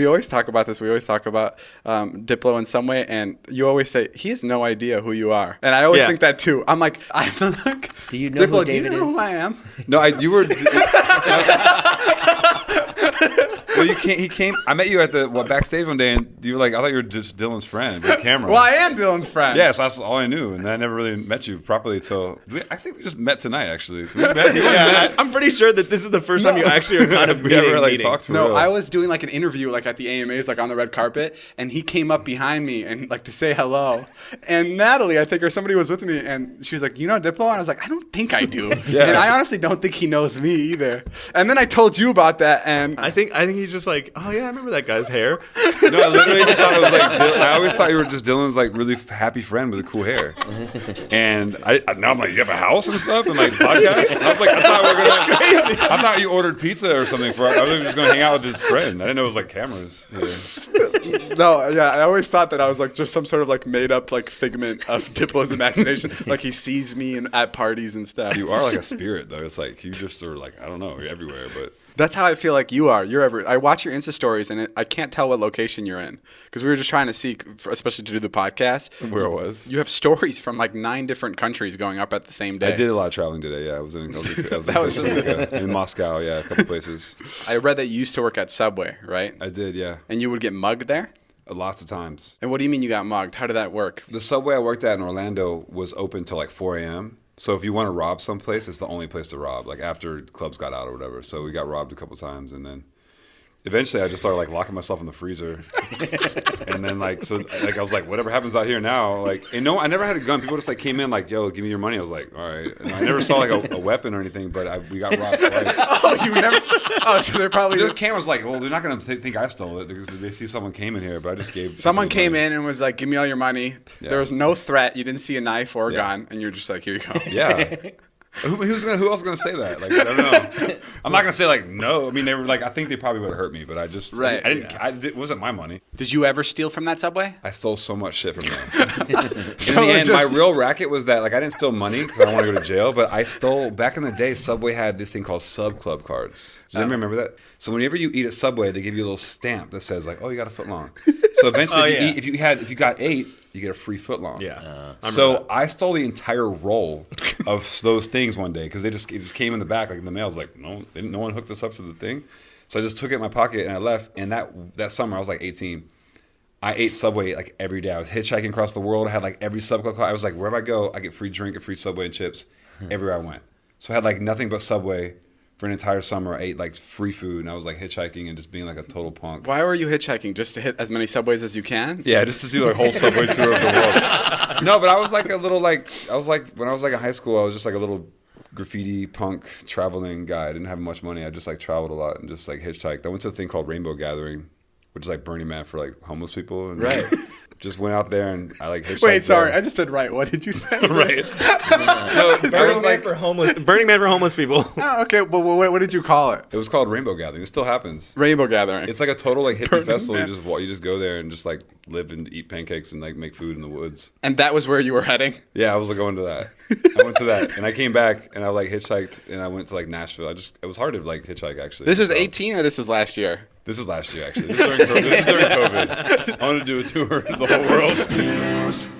We always talk about this. We always talk about Diplo in some way, and you always say, he has no idea who you are. And I always think that too. I'm like, do you know Diplo, who David do you know is? who I am? No, you were. Well, he came. I met you at the backstage one day, and you were like, I thought you were just Dylan's friend with the camera. Well, I am Dylan's friend. Yeah, so that's all I knew, and I never really met you properly until I think we just met tonight. Actually, we met. I'm pretty sure that this is the first time you actually are kind of meeting. Talked for No, real. I was doing like an interview like at the AMAs, like on the red carpet, and he came up behind me and like to say hello. And Natalie, I think, or somebody was with me, and she was like, "You know Diplo?" And I was like, "I don't think I do." Yeah. And I honestly don't think he knows me either. And then I told you about that, and I think he's just like, oh yeah, I remember that guy's hair. No, I literally just thought it was like. I always thought you were just Dylan's like really happy friend with the cool hair. And now I'm like, you have a house and stuff and like podcasts. I was like, I thought you ordered pizza or something for. I was just gonna hang out with his friend. I didn't know it was like cameras. Yeah. no, yeah, I always thought that I was like just some sort of like made up like figment of Diplo's imagination. Like he sees me at parties and stuff. You are like a spirit though. It's like you just are like I don't know. You're everywhere, but. That's how I feel like you are. I watch your Insta stories, and I can't tell what location you're in because we were just trying to see, especially to do the podcast. Where it was. You have stories from like 9 different countries going up at the same day. I did a lot of traveling today. Yeah, I was in Costa Rica, in Moscow. Yeah, a couple places. I read that you used to work at Subway, right? I did. Yeah, and you would get mugged there. Lots of times. And what do you mean you got mugged? How did that work? The Subway I worked at in Orlando was open till like 4 a.m. So if you want to rob someplace, it's the only place to rob, like after clubs got out or whatever. So we got robbed a couple times, and then eventually I just started like locking myself in the freezer. And then like I was like, whatever happens out here now, like, and no, I never had a gun. People just like came in like, yo, give me your money. I was like, all right. And I never saw like a weapon or anything, but we got robbed twice. Oh, you never? Oh, so they're probably There's cameras like, well, they're not gonna think I stole it because they see someone came in here, but I just gave. Someone came in and was like, give me all your money. Yeah. There was no threat. You didn't see a knife or a gun, and you're just like, here you go. Yeah. Who else is gonna say that? Like I don't know. I'm not gonna say like no. I mean they were like I think they probably would have hurt me, but I just right. It wasn't my money. Did you ever steal from that Subway? I stole so much shit from them. So in the end, my real racket was that like I didn't steal money because I don't want to go to jail, but I stole back in the day. Subway had this thing called Sub Club cards. Does anybody remember that? So whenever you eat at Subway, they give you a little stamp that says like, oh, you got a foot long. So eventually, if you got 8. You get a free foot long. Yeah. So I stole the entire roll of those things one day because it just came in the back like in the mail. I was like, no one hooked us up to the thing. So I just took it in my pocket and I left. And that summer I was like 18. I ate Subway like every day. I was hitchhiking across the world. I had like every Subway. I was like, wherever I go, I get free drink and free Subway and chips everywhere I went. So I had like nothing but Subway. For an entire summer, I ate like free food, and I was like hitchhiking and just being like a total punk. Why were you hitchhiking? Just to hit as many Subways as you can? Yeah, just to see the whole Subway tour of the world. No, but I was like a little when I was like in high school, I was just like a little graffiti punk traveling guy. I didn't have much money. I just like traveled a lot and just like hitchhiked. I went to a thing called Rainbow Gathering, which is like Burning Man for like homeless people. And right. Just went out there and I like hitchhiked. Wait, sorry, there. I just said right. What did you say? Right. No, Burning Man for homeless people. Oh, okay, but what did you call it? It was called Rainbow Gathering. It still happens. Rainbow Gathering. It's like a total like hippie Burning festival. Man. You just go there and just like live and eat pancakes and like make food in the woods. And that was where you were heading? Yeah, I was like going to that. I went to that and I came back and I like hitchhiked and I went to like Nashville. It was hard to like hitchhike actually. This was 18 or this was last year? This is last year actually. This is during COVID. I wanted to do a tour of the whole world.